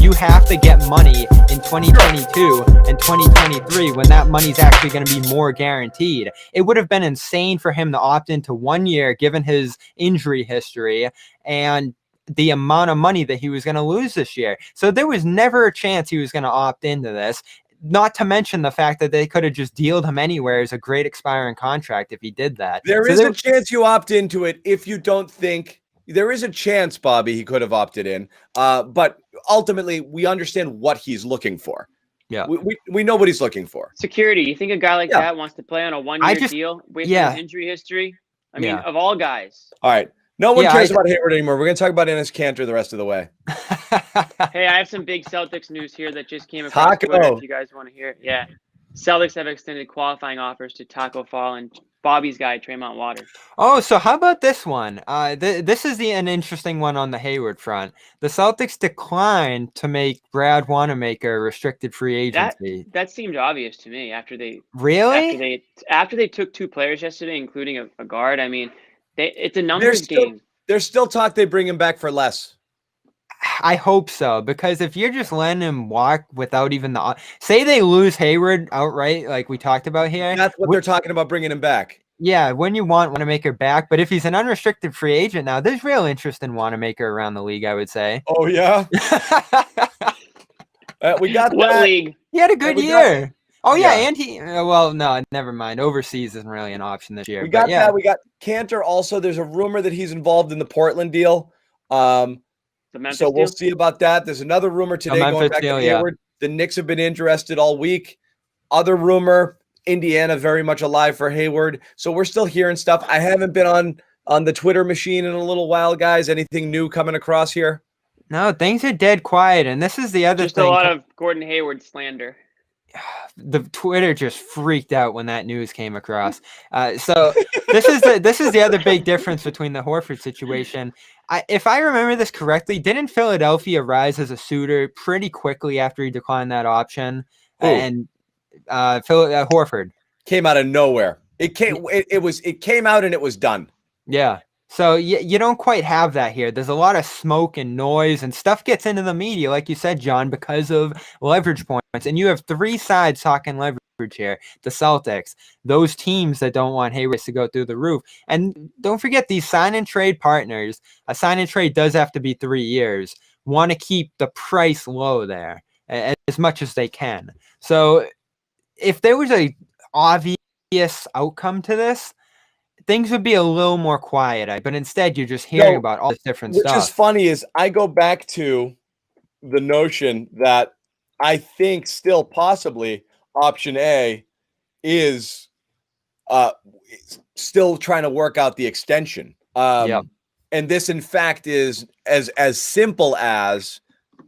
you have to get money in 2022 and 2023 when that money's actually going to be more guaranteed. It would have been insane for him to opt into 1 year given his injury history and the amount of money that he was going to lose this year. So there was never a chance he was going to opt into this. Not to mention the fact that they could have just dealed him anywhere as a great expiring contract if he did that. There is a chance you opt into it if you don't think there is a chance, Bobby, he could have opted in. But ultimately, we understand what he's looking for. Yeah, we know what he's looking for. Security. You think a guy like that wants to play on a 1 year deal based on his injury history? I mean, of all guys. All right. No one cares about Hayward anymore. We're going to talk about Enes Kanter the rest of the way. Hey, I have some big Celtics news here that just came across Twitter if you guys want to hear it. Yeah. Celtics have extended qualifying offers to Taco Fall and Bobby's guy, Tremont Waters. Oh, so how about this one? This is an interesting one on the Hayward front. The Celtics declined to make Brad Wanamaker restricted free agency. That seemed obvious to me after they after they took two players yesterday, including a guard. I mean, it's a numbers game. There's still talk they bring him back for less. I hope so, because if you're just letting him walk without even say they lose Hayward outright, like we talked about here. That's what they're talking about, bringing him back. Yeah, when you want Wanamaker back, but if he's an unrestricted free agent now, there's real interest in Wanamaker around the league, I would say. Oh yeah, we got what that. league? He had a good year. And he well, no, never mind. Overseas isn't really an option this year. We got that. We got Kanter also. There's a rumor that he's involved in the Portland deal. So we'll see about that. There's another rumor today going back to Hayward. The Knicks have been interested all week. Other rumor, Indiana very much alive for Hayward. So we're still hearing stuff. I haven't been on the Twitter machine in a little while, guys. Anything new coming across here? No, things are dead quiet. And this is the other thing. Just a lot of Gordon Hayward slander. The Twitter just freaked out when that news came across. So this is the other big difference between the Horford situation. If I remember this correctly, didn't Philadelphia rise as a suitor pretty quickly after he declined that option? Ooh. And Horford came out of nowhere. It came out and it was done. Yeah. So you don't quite have that here. There's a lot of smoke and noise and stuff gets into the media, like you said, John, because of leverage points. And you have three sides talking leverage here. The Celtics, those teams that don't want Hayward to go through the roof. And don't forget these sign and trade partners. A sign and trade does have to be 3 years. Want to keep the price low there as much as they can. So if there was a obvious outcome to this, things would be a little more quiet, but instead you're just hearing about all this different stuff. Which is funny is I go back to the notion that I think still possibly option A is still trying to work out the extension. And this, in fact, is as simple as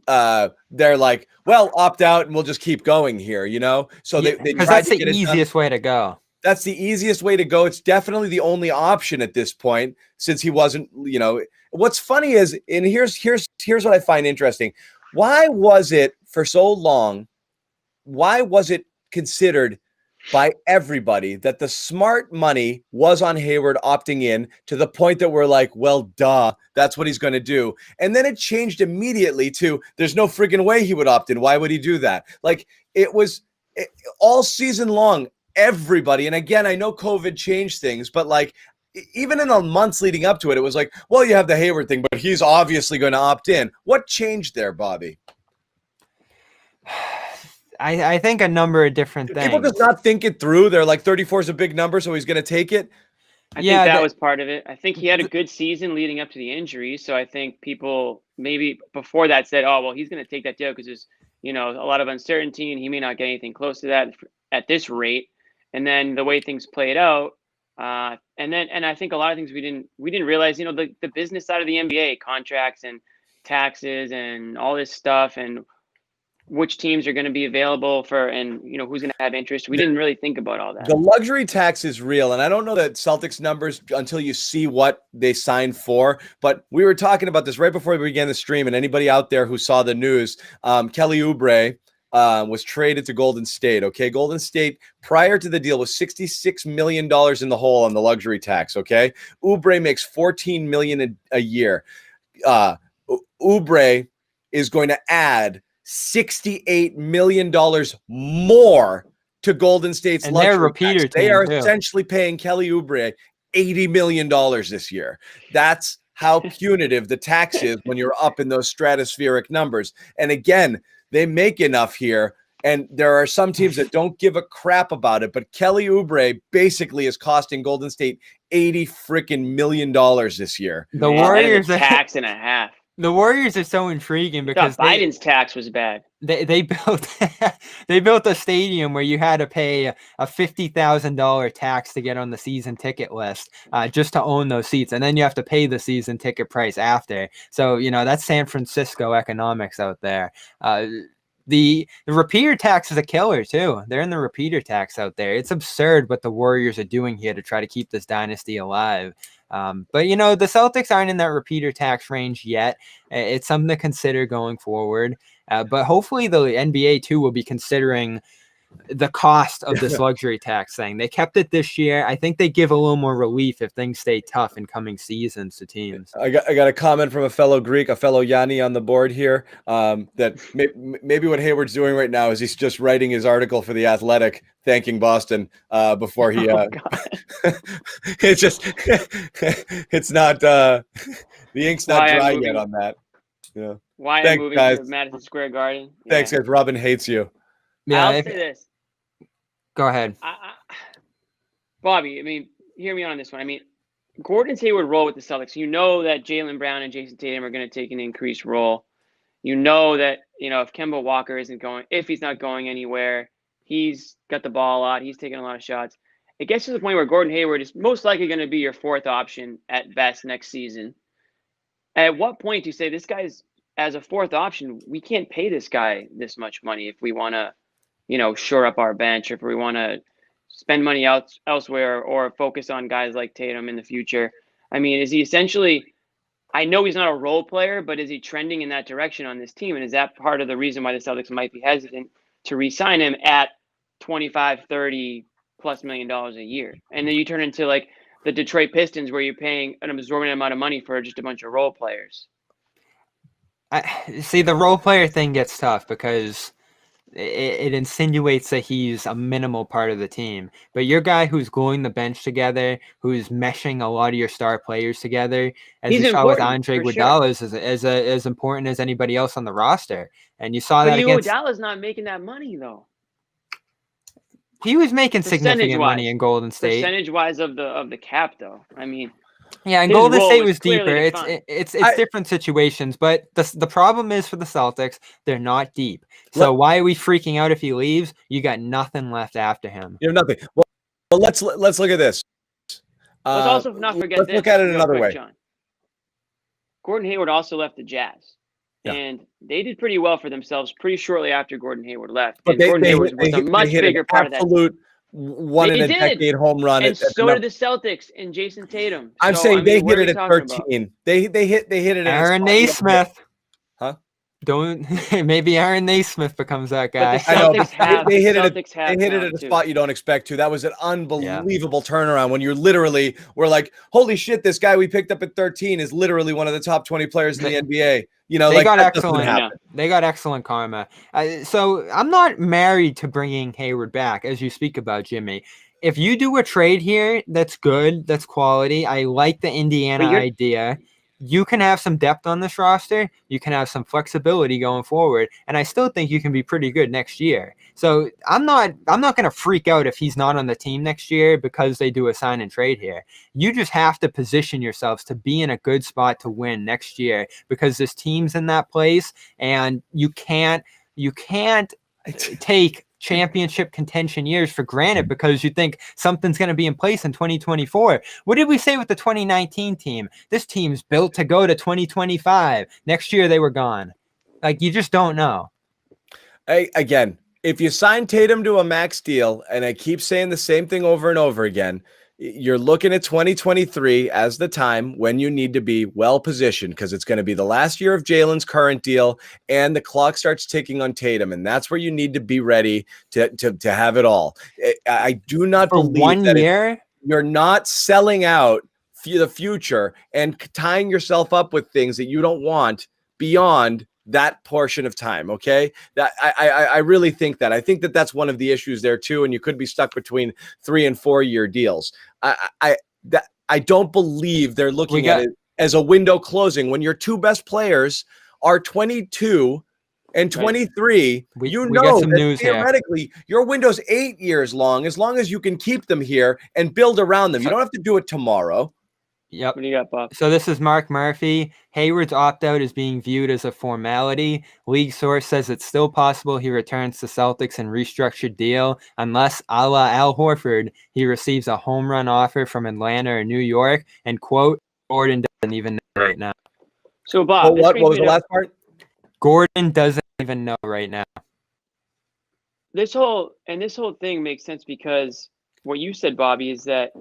they're like, well, opt out and we'll just keep going here, you know? So they because that's the easiest way to go. That's the easiest way to go. It's definitely the only option at this point, since he wasn't, what's funny is, and here's what I find interesting. Why was it for so long? Why was it considered by everybody that the smart money was on Hayward opting in, to the point that we're like, well, duh, that's what he's going to do. And then it changed immediately to, there's no friggin' way he would opt in. Why would he do that? Like it was all season long. Everybody, and again, I know COVID changed things, but like even in the months leading up to it, it was like, well, you have the Hayward thing, but he's obviously going to opt in. What changed there, Bobby? I think a number of different things. People just not think it through. They're like, 34 is a big number, so he's going to take it. I think that was part of it. I think he had a good season leading up to the injury, so I think people maybe before that said, oh, well, he's going to take that deal because there's a lot of uncertainty and he may not get anything close to that at this rate. And then the way things played out, and I think a lot of things we didn't realize, the business side of the NBA, contracts and taxes and all this stuff, and which teams are going to be available for, and who's going to have interest. We didn't really think about all that. The luxury tax is real, and I don't know that Celtics numbers until you see what they signed for. But we were talking about this right before we began the stream, and anybody out there who saw the news, Kelly Oubre was traded to Golden State. Okay, Golden State prior to the deal was $66 million in the hole on the luxury tax. Okay, Oubre makes $14 million a year. Oubre is going to add $68 million more to Golden State's And they're a luxury repeater tax. They team, are too. essentially paying Kelly Oubre $80 million this year. That's how punitive the tax is when you're up in those stratospheric numbers. And again, they make enough here. And there are some teams that don't give a crap about it, but Kelly Oubre basically is costing Golden State $80 freaking million this year. The Man, Warriors that is a tax and a half. The Warriors are so intriguing because Biden's tax was bad. They built they built a stadium where you had to pay a $50,000 tax to get on the season ticket list, just to own those seats, and then you have to pay the season ticket price after. So that's San Francisco economics out there. The repeater tax is a killer too. They're in the repeater tax out there. It's absurd what the Warriors are doing here to try to keep this dynasty alive. But the Celtics aren't in that repeater tax range yet. It's something to consider going forward. But hopefully the NBA too will be considering the cost of this luxury tax thing. They kept it this year. I think they give a little more relief if things stay tough in coming seasons to teams. I got a comment from a fellow Greek, a fellow Yanni on the board here, that maybe what Hayward's doing right now is he's just writing his article for The Athletic, thanking Boston before he. It's just, it's not the ink's not dry yet on that. Yeah. Why I'm moving to Madison Square Garden? Yeah. Thanks, guys. Robin hates you. Yeah, I'll say this. Go ahead. Bobby, hear me on this one. Gordon's Hayward role with the Celtics. You know that Jaylen Brown and Jason Tatum are going to take an increased role. You know that, if Kemba Walker if he's not going anywhere, he's got the ball a lot. He's taking a lot of shots. It gets to the point where Gordon Hayward is most likely going to be your fourth option at best next season. At what point do you say this guy's as a fourth option? We can't pay this guy this much money if we want to, shore up our bench, or if we want to spend money elsewhere or focus on guys like Tatum in the future. Is he essentially, I know he's not a role player, but is he trending in that direction on this team? And is that part of the reason why the Celtics might be hesitant to re-sign him at $25, $30+ million a year? And then you turn into like the Detroit Pistons, where you're paying an absorbent amount of money for just a bunch of role players. See, the role player thing gets tough because it insinuates that he's a minimal part of the team. But your guy who's gluing the bench together, who's meshing a lot of your star players together, as you saw with Andre Iguodala, is as important as anybody else on the roster. And you saw that against. Iguodala's not making that money though. He was making significant money in Golden State. Percentage-wise of the cap, though. Yeah, and Golden State was deeper. It's different situations, but the problem is for the Celtics, they're not deep. So why are we freaking out if he leaves? You got nothing left after him. You have nothing. Well, let's look at this. Let's also not forget. Let's look at it another way. John. Gordon Hayward also left the Jazz, and they did pretty well for themselves pretty shortly after Gordon Hayward left. But Gordon Hayward was a much bigger part of that. Absolute one-in-a-decade home run. And so did the Celtics and Jason Tatum. I'm saying they hit it at 13. They hit it. Aaron Naismith. Huh? Don't maybe Aaron Naismith becomes that guy. I know, they hit it at a spot you don't expect to. That was an unbelievable turnaround when you literally were like, holy shit, this guy we picked up at 13 is literally one of the top 20 players in the NBA. They got excellent. They got excellent karma. So I'm not married to bringing Hayward back, as you speak about, Jimmy. If you do a trade here, that's good. That's quality. I like the Indiana idea. You can have some depth on this roster. You can have some flexibility going forward, and I still think you can be pretty good next year. So I'm not going to freak out if he's not on the team next year because they do a sign and trade here. You just have to position yourselves to be in a good spot to win next year because this team's in that place, and you can't take championship contention years for granted because you think something's going to be in place in 2024. What did we say with the 2019 team? This team's built to go to 2025. Next year they were gone. Like, you just don't know. Again, if you sign Tatum to a max deal, and I keep saying the same thing over and over again, you're looking at 2023 as the time when you need to be well positioned because it's going to be the last year of Jalen's current deal and the clock starts ticking on Tatum. And that's where you need to be ready to have it all. I do not believe that you're not selling out the future and tying yourself up with things that you don't want beyond that portion of time. Okay, that I really think that. I think that that's one of the issues there too, and you could be stuck between 3 and 4 year deals. I don't believe they're looking at it as a window closing when your two best players are 22 and 23. We know got some that news theoretically your window's 8 years long, as long as you can keep them here and build around them. You don't have to do it tomorrow. Yep. What do you got, Bob? So this is Mark Murphy. Hayward's opt-out is being viewed as a formality. League source says it's still possible he returns to Celtics in restructured deal unless, a la Al Horford, he receives a home run offer from Atlanta or New York. And quote, Gordon doesn't even know right now. So Bob, what was the last part? Gordon doesn't even know right now. This whole thing makes sense because what you said, Bobby, is that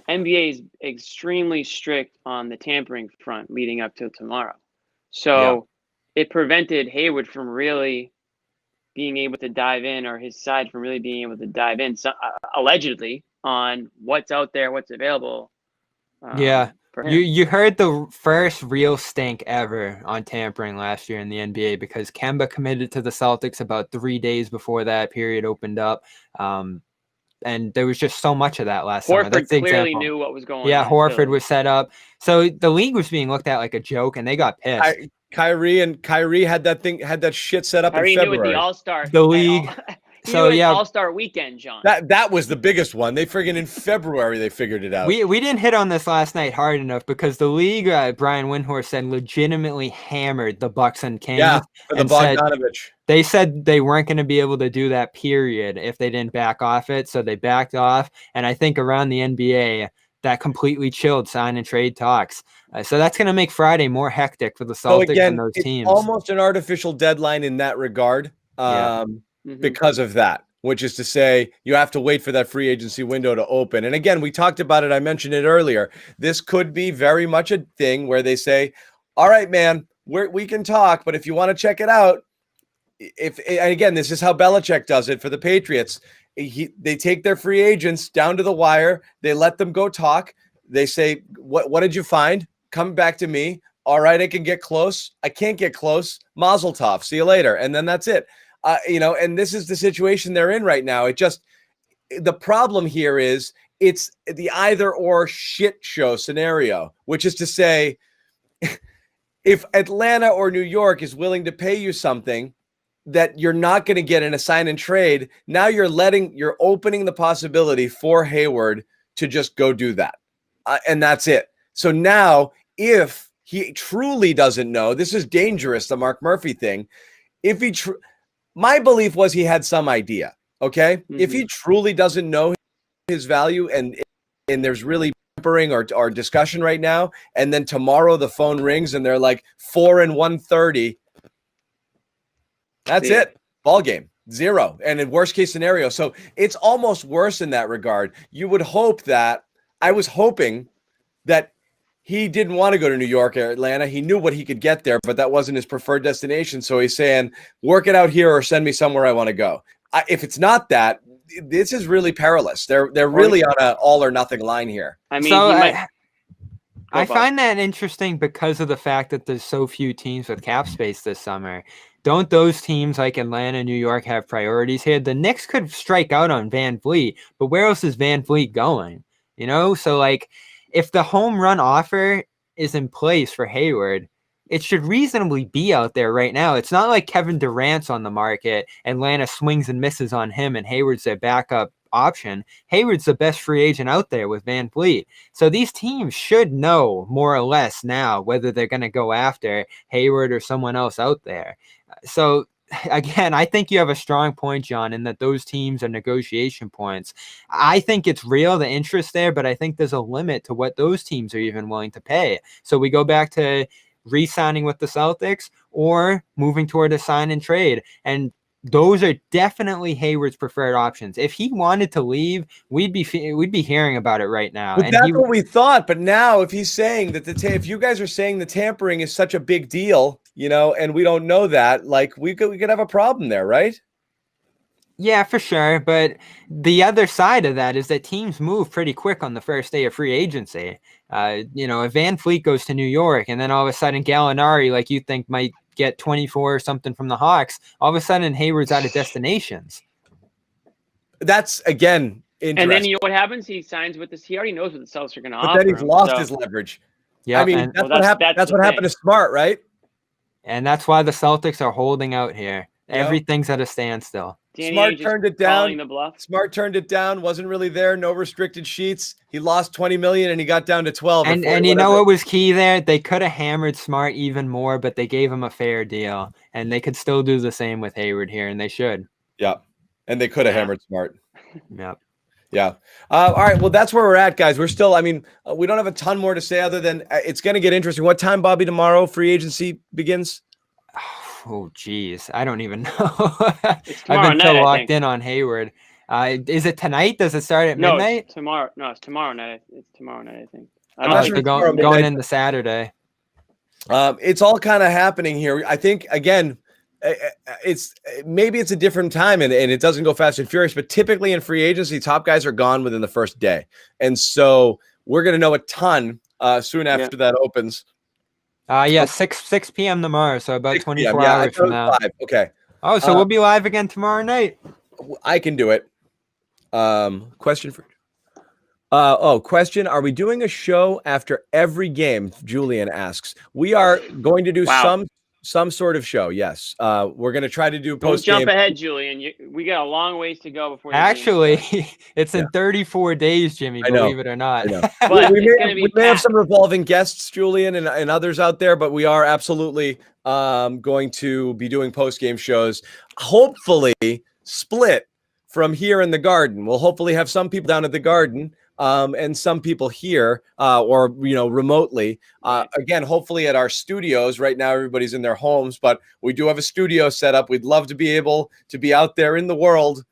NBA is extremely strict on the tampering front leading up till tomorrow. So it prevented Hayward from really being able to dive in, or his side from really being able to dive in, allegedly, on what's out there, what's available. For him. You heard the first real stink ever on tampering last year in the NBA because Kemba committed to the Celtics about 3 days before that period opened up. And there was just so much of that last summer. Horford clearly knew what was going on. Yeah, Horford was set up. So the league was being looked at like a joke, and they got pissed. Kyrie had that shit set up Kyrie in February. Knew with the All-Star. The league. All-Star weekend, John. That was the biggest one. They friggin' in February they figured it out. We didn't hit on this last night hard enough because the league, Brian Windhorst said, legitimately hammered the Bucks and Kings. Yeah, for the Bogdanovich. They said they weren't going to be able to do that period if they didn't back off it, so they backed off. And I think around the NBA, that completely chilled sign and trade talks. So that's going to make Friday more hectic for the Celtics and those teams. Almost an artificial deadline in that regard. Because of that, which is to say you have to wait for that free agency window to open. And again, we talked about it. I mentioned it earlier. This could be very much a thing where they say, all right, man, we can talk, but if you want to check it out, and again, this is how Belichick does it for the Patriots. They take their free agents down to the wire. They let them go talk. They say, what did you find? Come back to me. All right, I can get close. I can't get close. Mazel tov. See you later. And then that's it. And this is the situation they're in right now. The problem here is it's the either or shit show scenario, which is to say, if Atlanta or New York is willing to pay you something that you're not going to get in a sign and trade, now you're opening the possibility for Hayward to just go do that. And that's it. So now if he truly doesn't know, this is dangerous, the Mark Murphy thing. If he my belief was he had some idea, okay? Mm-hmm. If he truly doesn't know his value and there's really tampering or discussion right now, and then tomorrow the phone rings and they're like 4 and 130, that's it. Ball game. 0. And in worst case scenario. So it's almost worse in that regard. I was hoping that he didn't want to go to New York or Atlanta. He knew what he could get there, but that wasn't his preferred destination. So he's saying, work it out here or send me somewhere I want to go. If it's not that, this is really perilous. They're really on an all or nothing line here. I mean, I find that interesting because of the fact that there's so few teams with cap space this summer. Don't those teams like Atlanta, New York have priorities here? The Knicks could strike out on Van Vliet, but where else is Van Vliet going? So like, if the home run offer is in place for Hayward, it should reasonably be out there right now. It's not like Kevin Durant's on the market. Atlanta swings and misses on him, and Hayward's their backup option. Hayward's the best free agent out there with Van Vliet. So these teams should know more or less now whether they're going to go after Hayward or someone else out there. So again, I think you have a strong point, John, in that those teams are negotiation points. I think it's real, the interest there, but I think there's a limit to what those teams are even willing to pay. So we go back to re-signing with the Celtics or moving toward a sign and trade. And those are definitely Hayward's preferred options. If he wanted to leave, we'd be hearing about it right now. But that's what we thought. But now, if he's saying that if you guys are saying the tampering is such a big deal, and we don't know that, like we could have a problem there, right? Yeah, for sure. But the other side of that is that teams move pretty quick on the first day of free agency. If Van Vliet goes to New York and then all of a sudden Gallinari, like you think might get 24 or something from the Hawks. All of a sudden, Hayward's out of destinations. That's, again, interesting. And then you know what happens? He signs with this. He already knows what the Celtics are going to offer. But then he's him, lost his leverage. Yeah, I mean, that's what happened. That's what happened to Smart, right? And that's why the Celtics are holding out here. Yep. Everything's at a standstill. Danny Smart Ainge turned it down. The bluff. Smart turned it down. Wasn't really there. No restricted sheets. He lost $20 million and he got down to 12. And you know what was key there? They could have hammered Smart even more, but they gave him a fair deal. And they could still do the same with Hayward here, and they should. Yeah, and they could have hammered Smart. Yep. Yeah. All right. Well, that's where we're at, guys. We're still, I mean, we don't have a ton more to say other than it's going to get interesting. What time, Bobby, tomorrow free agency begins? Oh, geez. I don't even know. I've been so locked in on Hayward. Is it tonight? Does it start at midnight? It's tomorrow. No, it's tomorrow night. It's tomorrow night, I think. I'm not sure. Going into Saturday. It's all kind of happening here. I think, again, maybe it's a different time and it doesn't go fast and furious, but typically in free agency, top guys are gone within the first day. And so we're going to know a ton soon after that opens. 6 p.m. tomorrow, so about 24 hours from now. 5. Okay. Oh, so we'll be live again tomorrow night. I can do it. Question. Are we doing a show after every game? Julian asks. We are going to do some sort of show. Yes. We're going to try to do post game. Don't jump ahead, Julian. We got a long ways to go before. Actually, it's in 34 days, Jimmy. Believe it or not. But we may have some revolving guests, Julian, and others out there, but we are absolutely going to be doing post game shows. Hopefully, split from here in the Garden. We'll hopefully have some people down at the Garden. And some people here or, remotely, again, hopefully at our studios. Right now, everybody's in their homes, but we do have a studio set up. We'd love to be able to be out there in the world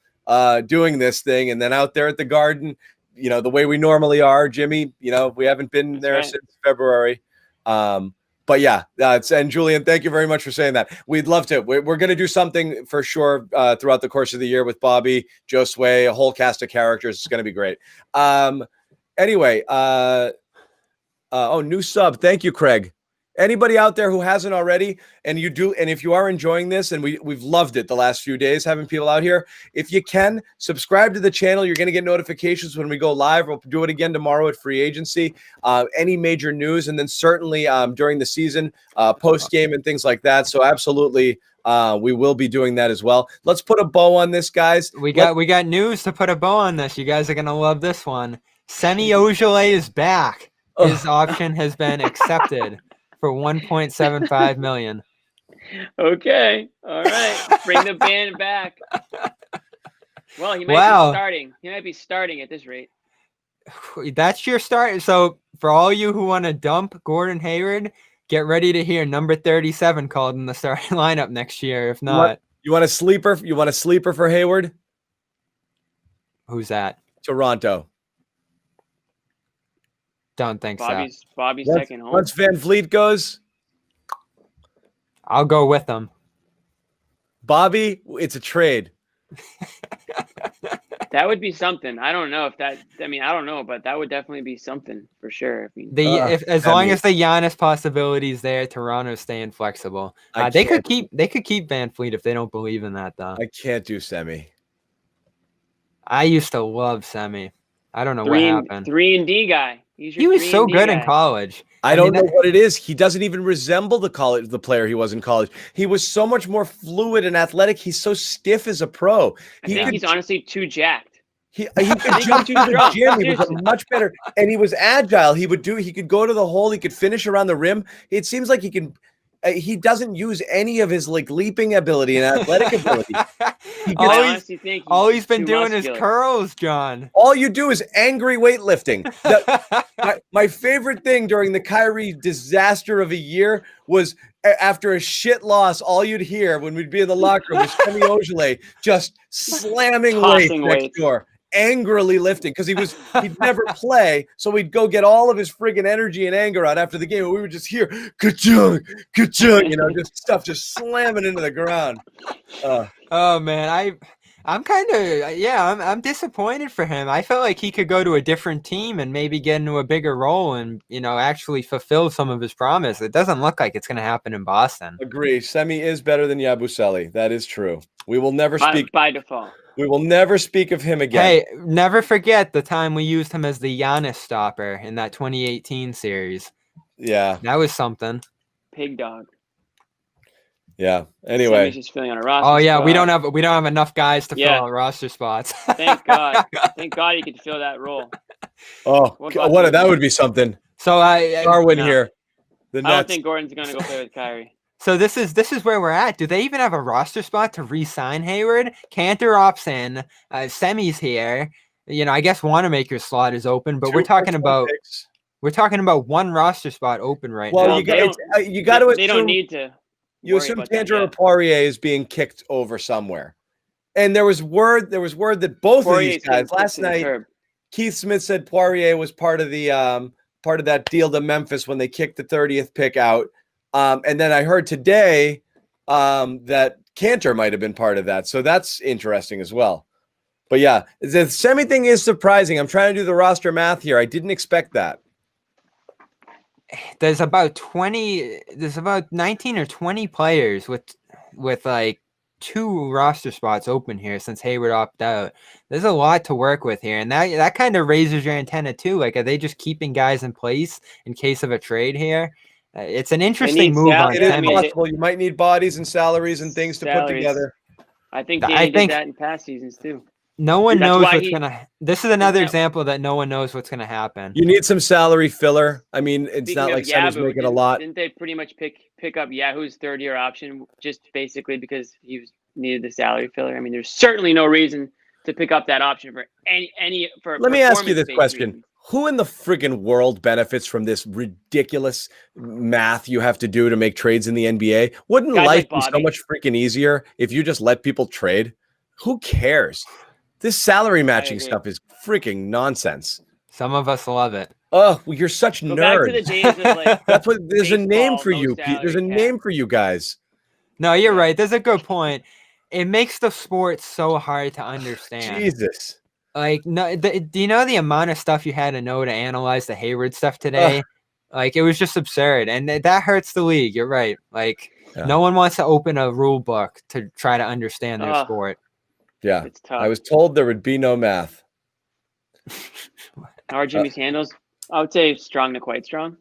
doing this thing. And then out there at the Garden, the way we normally are, Jimmy, we haven't been there since February. But yeah, and Julian, thank you very much for saying that. We'd love to. We're going to do something for sure throughout the course of the year with Bobby, Joe Sway, a whole cast of characters. It's going to be great. Anyway, new sub. Thank you, Craig. Anybody out there who hasn't already, and if you are enjoying this, and we've loved it the last few days, having people out here, if you can, subscribe to the channel. You're going to get notifications when we go live. We'll do it again tomorrow at free agency. Any major news, and then certainly during the season, post game and things like that. So absolutely, we will be doing that as well. Let's put a bow on this, guys. We got news to put a bow on this. You guys are going to love this one. Semi Ojeleye is back. His option has been accepted. For $1.75 million. Okay. All right. Bring the band back. Well, he might be starting. He might be starting at this rate. That's your start. So for all you who want to dump Gordon Hayward, get ready to hear number 37 called in the starting lineup next year. If not, you want a sleeper? You want a sleeper for Hayward? Who's that? Toronto. Don't think Bobby's second home. Once Van Vliet goes, I'll go with him. Bobby, it's a trade. That would be something. I don't know, but that would definitely be something for sure. As long as the Giannis possibility is there, Toronto's staying flexible. They could keep Van Vliet if they don't believe in that, though. I can't do Semi. I used to love Semi. I don't know what happened. 3-and-D guy. He was so good in college. I don't know what it is. He doesn't even resemble the player he was in college. He was so much more fluid and athletic. He's so stiff as a pro. I think he's honestly too jacked. He could jump to the gym. He was much better, and he was agile. He could go to the hole. He could finish around the rim. It seems like he can. He doesn't use any of his leaping ability and athletic ability. All he's been doing is curls, John. All you do is angry weightlifting. My favorite thing during the Kyrie disaster of a year was after a shit loss, all you'd hear when we'd be in the locker room was Semi Ojeleye just slamming weights next door. Angrily lifting because he'd never play, so we'd go get all of his friggin' energy and anger out after the game, and we would just hear ka-chung, just stuff just slamming into the ground. Oh man, I'm kind of, yeah, I'm disappointed for him. I felt like he could go to a different team and maybe get into a bigger role and, actually fulfill some of his promise. It doesn't look like it's going to happen in Boston. Agree. Semi is better than Yabusele. That is true. We will never speak by default. We will never speak of him again. Hey, never forget the time we used him as the Giannis stopper in that 2018 series. Yeah. That was something. Pig dog. Yeah. Anyway. Semi's just filling on a roster. Oh yeah, spot. we don't have enough guys to fill out roster spots. Thank God. Thank God he could fill that role. Oh, that would be something. So Darwin here. I don't think Gordon's gonna go play with Kyrie. So this is where we're at. Do they even have a roster spot to re-sign Hayward? Cantor opts in. Semi's here. I guess Wanamaker's slot is open, but we're talking about one roster spot open right now. Well, you got to assume they don't need to. You assume Cantor or Poirier is being kicked over somewhere. And there was word that both of these guys last night. Keith Smith said Poirier was part of that deal to Memphis when they kicked the 30th pick out. And then I heard today that Cantor might have been part of that. So that's interesting as well. But yeah, the Semi thing is surprising. I'm trying to do the roster math here. I didn't expect that. There's about 19 or 20 players with like 2 roster spots open here since Hayward opted out. There's a lot to work with here, and that kind of raises your antenna too. Like, are they just keeping guys in place in case of a trade here? It's an interesting move on it is possible. You might need bodies and salaries and things to put together. I think Danny did that in past seasons too. No one knows what's gonna. This is another example that no one knows what's gonna happen. You need some salary filler. I mean, it's not like Semi's making a lot. Didn't they pretty much pick up Yahoo's third-year option just basically because he needed the salary filler? I mean, there's certainly no reason to pick up that option for any. Let me ask you this question: who in the friggin' world benefits from this ridiculous math you have to do to make trades in the NBA? Wouldn't life be so much freaking easier if you just let people trade? Who cares? This salary matching stuff is freaking nonsense. Some of us love it. Oh, well, you're such nerds. Back to the days of like that's what there's baseball, a name for you. There's a name for you guys. No, you're right. There's a good point. It makes the sport so hard to understand. Jesus. Like, no, do you know the amount of stuff you had to know to analyze the Hayward stuff today? Like, it was just absurd, and that hurts the league. You're right. Like, no one wants to open a rule book to try to understand their sport. Yeah, it's tough. I was told there would be no math. How are Jimmy's handles? I would say strong to quite strong.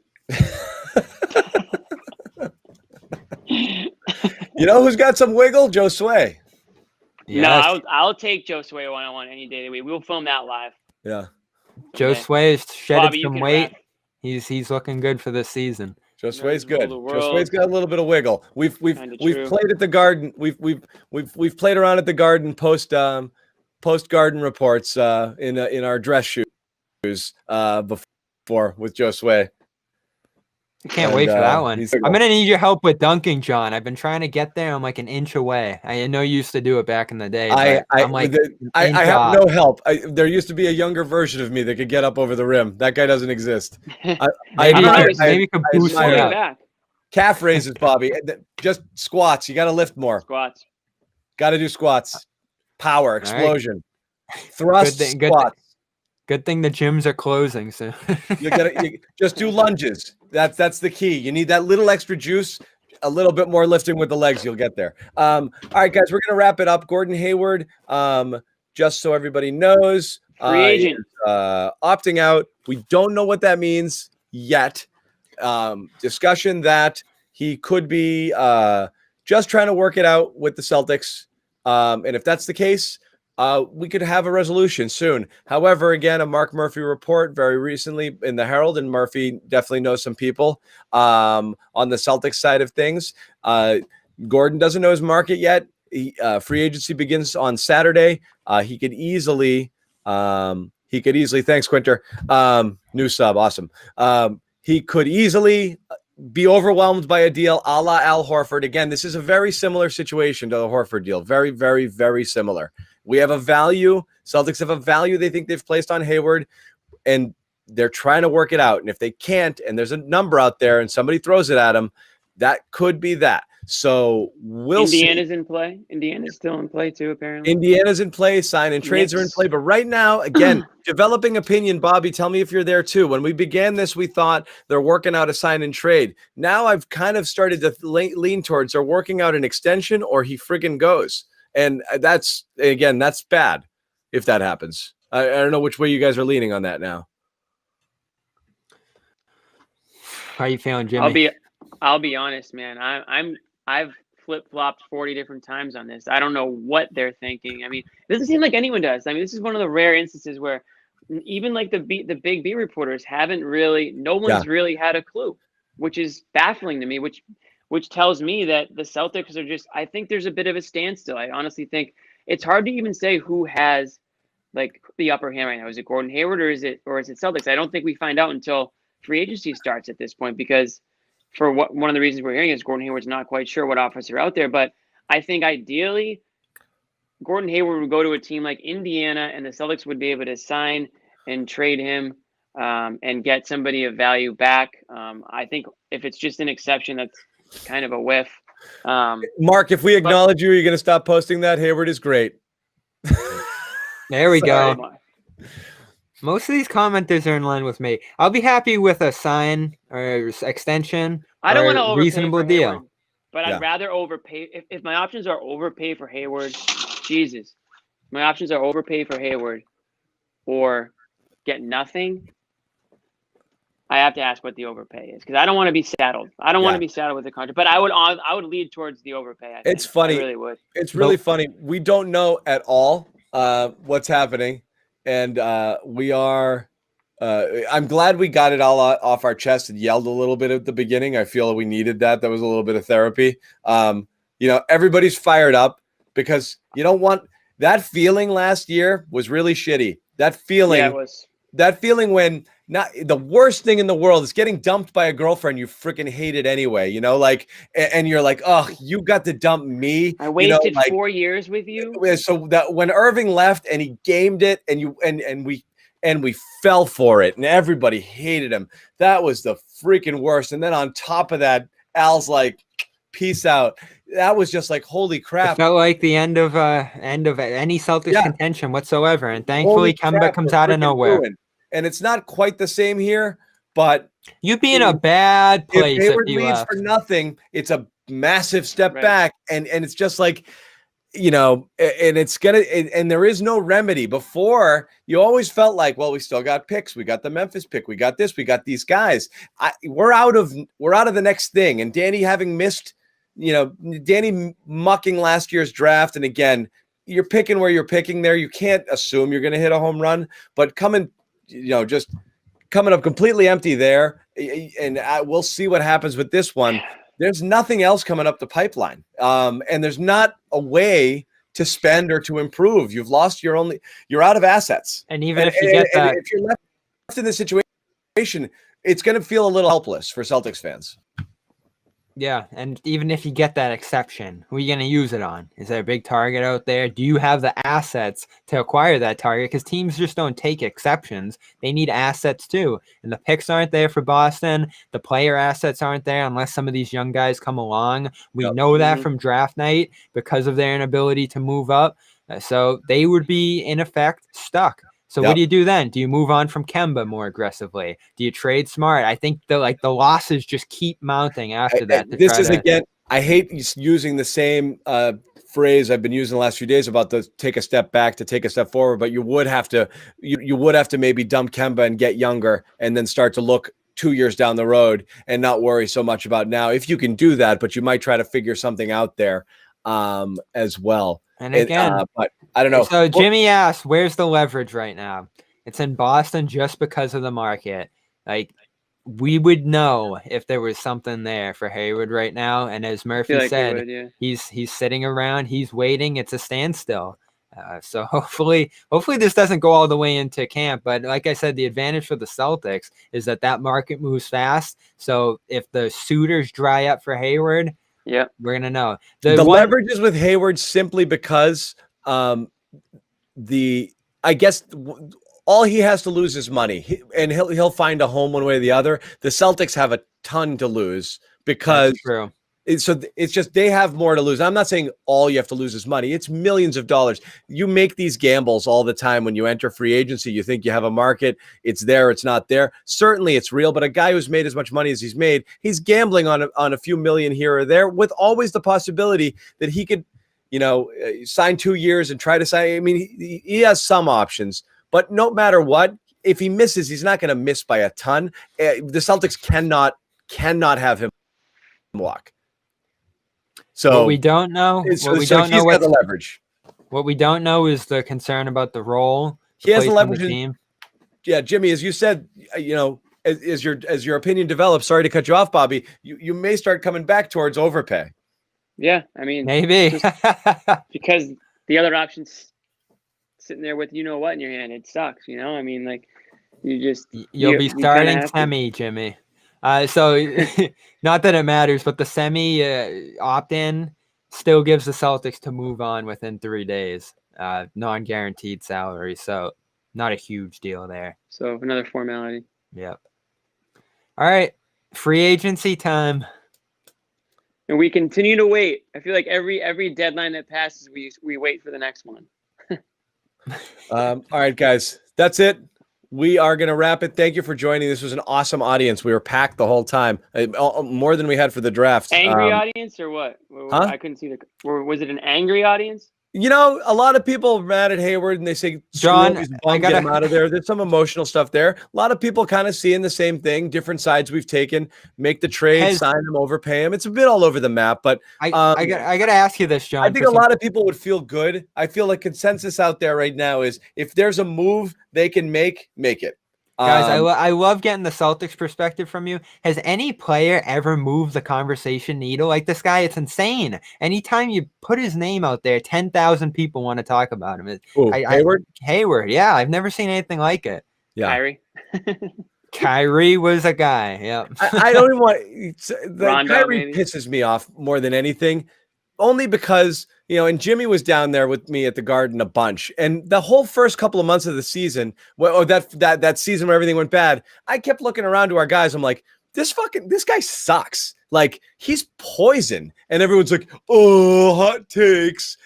You know who's got some wiggle? Joe Sway. Yes. No, I'll take Joe Sway one-on-one any day of the week. We'll film that live. Yeah. Joe Sway has shedded some weight. He's looking good for this season. Joe Sway's good. Joe Sway's got a little bit of wiggle. We've played at the Garden. We've played around at the Garden post Garden reports in our dress shoes before with Joe Sway. I can't wait for that one. I'm gonna need your help with dunking, John. I've been trying to get there. I'm like an inch away. I know you used to do it back in the day. I have no help. There used to be a younger version of me that could get up over the rim. That guy doesn't exist. Maybe you can boost me up. Calf raises, Bobby. Just squats. You got to lift more. Squats. Got to do squats. Power, explosion, thrust, squats. Good thing the gyms are closing soon. You just do lunges. That's the key. You need that little extra juice, a little bit more lifting with the legs. You'll get there. All right, guys, we're gonna wrap it up. Gordon Hayward, just so everybody knows, free agent, opting out. We don't know what that means yet. Discussion that he could be just trying to work it out with the Celtics, and if that's the case, we could have a resolution soon. However, again, a Mark Murphy report very recently in the Herald, and Murphy definitely knows some people on the Celtics side of things. Gordon doesn't know his market yet. Free agency begins on Saturday. He could easily, thanks, Quinter. New sub, awesome. He could easily be overwhelmed by a deal a la Al Horford. Again, this is a very similar situation to the Horford deal. Very, very, very similar. We have a value. Celtics have a value they think they've placed on Hayward, and they're trying to work it out. And if they can't, and there's a number out there and somebody throws it at them, that could be that. So we'll see. Indiana's in play. Indiana's still in play too, apparently. Indiana's in play. Sign and trades are in play. But right now, again, developing opinion, Bobby, tell me if you're there too. When we began this, we thought they're working out a sign and trade. Now I've kind of started to lean towards they're working out an extension or he friggin' goes. And that's bad if that happens. I don't know which way you guys are leaning on that now. How are you feeling, Jimmy? I'll be honest, man. I've flip-flopped 40 different times on this. I don't know what they're thinking. I mean, it doesn't seem like anyone does. I mean, this is one of the rare instances where even like the big B reporters haven't really, no one's really had a clue, which is baffling to me, which tells me that the Celtics are just, I think there's a bit of a standstill. I honestly think it's hard to even say who has like the upper hand right now. Is it Gordon Hayward or is it Celtics? I don't think we find out until free agency starts at this point, because for what one of the reasons we're hearing is Gordon Hayward's not quite sure what offers are out there. But I think ideally Gordon Hayward would go to a team like Indiana and the Celtics would be able to sign and trade him and get somebody of value back. I think if it's just an exception, that's kind of a whiff. Mark, if we acknowledge you, are you going to stop posting that? Hayward is great. There we go. Most of these commenters are in line with me. I'll be happy with a sign or extension. I don't want to overpay reasonable for deal. Hayward, but I'd rather overpay. If my options are overpay for Hayward, Jesus, my options are overpay for Hayward or get nothing. I have to ask what the overpay is because I don't want to be saddled. I don't want to be saddled with the contract, but I would lead towards the overpay. It's funny. I really would. It's really funny. We don't know at all what's happening. And we are I'm glad we got it all off our chest and yelled a little bit at the beginning. I feel we needed that. That was a little bit of therapy. Everybody's fired up because you don't want that feeling last year was really shitty. That feeling, that feeling when not the worst thing in the world is getting dumped by a girlfriend you freaking hated anyway, and you're like, oh, you got to dump me. I wasted 4 years with you. So that when Irving left and he gamed it and we fell for it and everybody hated him. That was the freaking worst. And then on top of that, Al's like, peace out. That was just like, holy crap. It felt like the end of any Celtics contention whatsoever. And thankfully Kemba comes out of nowhere. Ruined. And it's not quite the same here, but you'd be in a bad place if Hayward you leaves left. for nothing. It's a massive step back, and it's just like, and it's gonna, and there is no remedy. Before, you always felt like, well, we still got picks. We got the Memphis pick. We got this. We got these guys. We're out of the next thing. And Danny having missed, Danny mucking last year's draft, and again, you're picking where you're picking there. You can't assume you're going to hit a home run, but just coming up completely empty there. And we'll see what happens with this one. There's nothing else coming up the pipeline. And there's not a way to spend or to improve. You've lost you're out of assets. And even if you get that, if you're left in this situation, it's going to feel a little helpless for Celtics fans. Yeah, and even if you get that exception, who are you going to use it on? Is there a big target out there? Do you have the assets to acquire that target? Because teams just don't take exceptions. They need assets too. And the picks aren't there for Boston. The player assets aren't there unless some of these young guys come along. We know that from draft night because of their inability to move up. So they would be, in effect, stuck. So what do you do then? Do you move on from Kemba more aggressively? Do you trade Smart? I think the losses just keep mounting after that. Again, I hate using the same phrase I've been using the last few days about the take a step back to take a step forward, but you would have to maybe dump Kemba and get younger and then start to look 2 years down the road and not worry so much about now. If you can do that, but you might try to figure something out there as well. And again, but I don't know. So Jimmy asked, where's the leverage right now? It's in Boston just because of the market. Like, we would know if there was something there for Hayward right now. And as Murphy said, he's sitting around, he's waiting. It's a standstill. So hopefully this doesn't go all the way into camp. But like I said, the advantage for the Celtics is that market moves fast. So if the suitors dry up for Hayward, we're going to know. The leverage is with Hayward simply because I guess all he has to lose is money, and he'll find a home one way or the other. The Celtics have a ton to lose because It's just they have more to lose. I'm not saying all you have to lose is money. It's millions of dollars. You make these gambles all the time when you enter free agency. You think you have a market. It's there. It's not there. Certainly it's real. But a guy who's made as much money as he's made, he's gambling on a few million here or there with always the possibility that he could, sign 2 years and try to sign. I mean, he has some options, but no matter what, if he misses, he's not going to miss by a ton. The Celtics cannot have him walk. So what we don't know, the leverage. What we don't know is the concern about the role. He has the leverage. Team. Yeah, Jimmy, as you said, as your opinion develops. Sorry to cut you off, Bobby. You may start coming back towards overpay. Yeah, I mean, maybe because the other option's sitting there with what in your hand. It sucks, I mean, like you'll be starting Semi, Jimmy. So not that it matters, but the Semi opt-in still gives the Celtics to move on within 3 days, non-guaranteed salary. So not a huge deal there. So another formality. Yep. All right. Free agency time. And we continue to wait. I feel like every deadline that passes, we wait for the next one. All right, guys, that's it. We are going to wrap it. Thank you for joining. This was an awesome audience. We were packed the whole time, more than we had for the draft. Angry audience or what? Huh? I couldn't see was it an angry audience? A lot of people are mad at Hayward and they say, John, get him out of there. There's some emotional stuff there. A lot of people kind of seeing the same thing, different sides we've taken, make the trade, sign him, overpay him. It's a bit all over the map, but I got to ask you this, John. I think a lot of people would feel good. I feel like consensus out there right now is if there's a move they can make it. Guys, I love getting the Celtics perspective from you. Has any player ever moved the conversation needle like this guy? It's insane. Anytime you put his name out there, 10,000 people want to talk about him. Hayward? Hayward, yeah. I've never seen anything like it. Yeah. Kyrie. Kyrie was a guy. Yeah. I don't even want Rondo, Kyrie maybe. pisses me off more than anything. Only because, and Jimmy was down there with me at the Garden a bunch. And the whole first couple of months of the season, that season where everything went bad, I kept looking around to our guys. I'm like, this guy sucks. Like, he's poison. And everyone's like, oh, hot takes.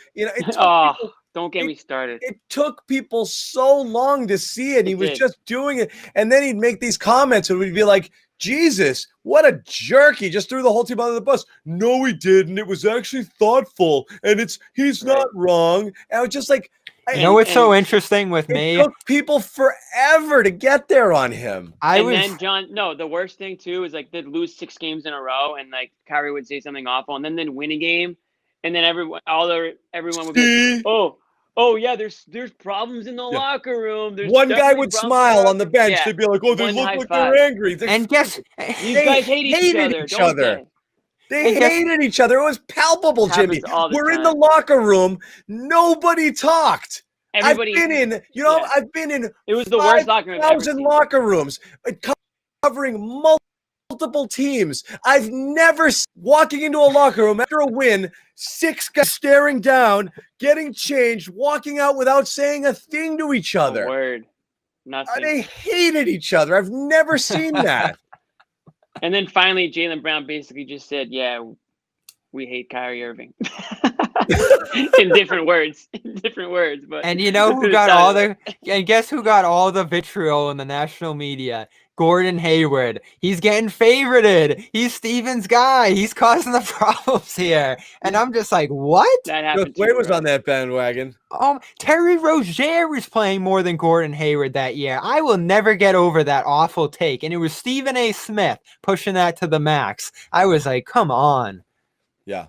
Don't get me started. It took people so long to see it. He was just doing it. And then he'd make these comments and we'd be like, Jesus, what a jerk. He just threw the whole team under the bus. No, he didn't. It was actually thoughtful. And he's not wrong. And I was just like, what's so interesting with me? It took people forever to get there on him. Then John, the worst thing too is like they'd lose 6 games in a row and like Kyrie would say something awful and then they'd win a game. And then everyone would be like, oh yeah, there's problems in the locker room. There's one guy would smile on the bench. They'd be like, oh, they look like they're angry. And guess these guys hated each other. They hated each other. It was palpable, Jimmy. We're in the locker room. Nobody talked. I've been in. It was the worst locker room. 1,000 locker rooms covering multiple teams. I've never walking into a locker room after a win, 6 guys staring down, getting changed, walking out without saying a thing to each other. A word. Nothing. They hated each other. I've never seen that. And then finally, Jaylen Brown basically just said, yeah, we hate Kyrie Irving. in different words. But and who got all guess who got all the vitriol in the national media? Gordon Hayward. He's getting favorited. He's Steven's guy. He's causing the problems here. And I'm just like, what? That happened. Wade was on that bandwagon. Terry Rozier was playing more than Gordon Hayward that year. I will never get over that awful take. And it was Stephen A. Smith pushing that to the max. I was like, come on. Yeah.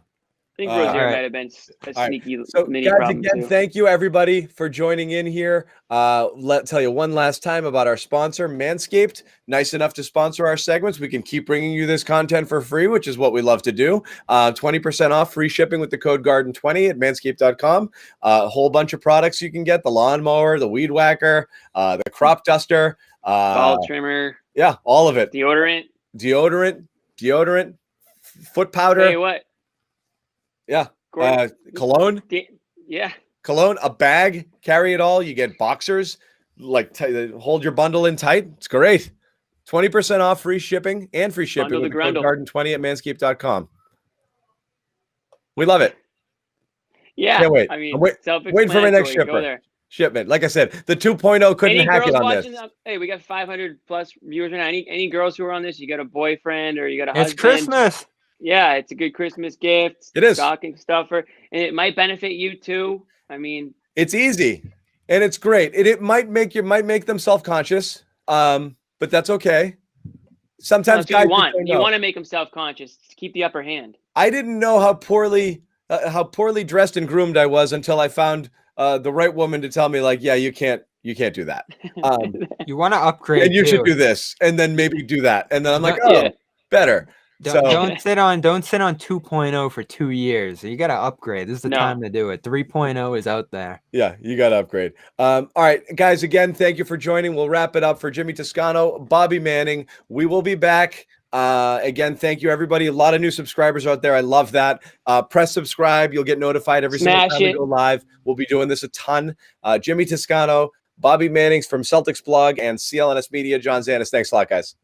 I think Rozier might have been a sneaky mini guys, problem again, too. thank you everybody for joining in here. Let's tell you one last time about our sponsor, Manscaped. Nice enough to sponsor our segments. We can keep bringing you this content for free, which is what we love to do. 20% off free shipping with the code GARDEN20 at manscaped.com. A whole bunch of products you can get: the lawnmower, the weed whacker, the crop duster, ball trimmer. Yeah, all of it. Deodorant, foot powder. Hey, what? Yeah. Cologne. Cologne, a bag, carry it all. You get boxers, hold your bundle in tight. It's great. 20% off free shipping and free shipping with the code GARDEN20 at manscaped.com. We love it. Yeah, Can't wait. I mean, I'm waiting for my next shipment. Like I said, the 2.0 couldn't any hack girls it on watching? this. Hey, we got 500 plus viewers right now. Any girls who are on this? You got a boyfriend or you got a It's husband? Christmas. Yeah, it's a good Christmas gift. It is. Stocking stuffer, and it might benefit you too. I mean, it's easy and it's great. It might make them self-conscious, but that's okay. Sometimes guys you want to make them self-conscious to keep the upper hand. I didn't know how poorly dressed and groomed I was until I found the right woman to tell me, like, yeah, you can't do that. You want to upgrade, and you too. should do this, and then maybe do that, and then I'm like, better. Don't sit on 2.0 for 2 years. You got to upgrade. This is the time to do it. 3.0 is out there. Yeah, you got to upgrade. All right, guys, again, thank you for joining. We'll wrap it up for Jimmy Toscano, Bobby Manning. We will be back. Again, thank you, everybody. A lot of new subscribers out there. I love that. Press subscribe. You'll get notified every single time we go live. We'll be doing this a ton. Jimmy Toscano, Bobby Manning's from Celtics Blog and CLNS Media. John Zanis, thanks a lot, guys.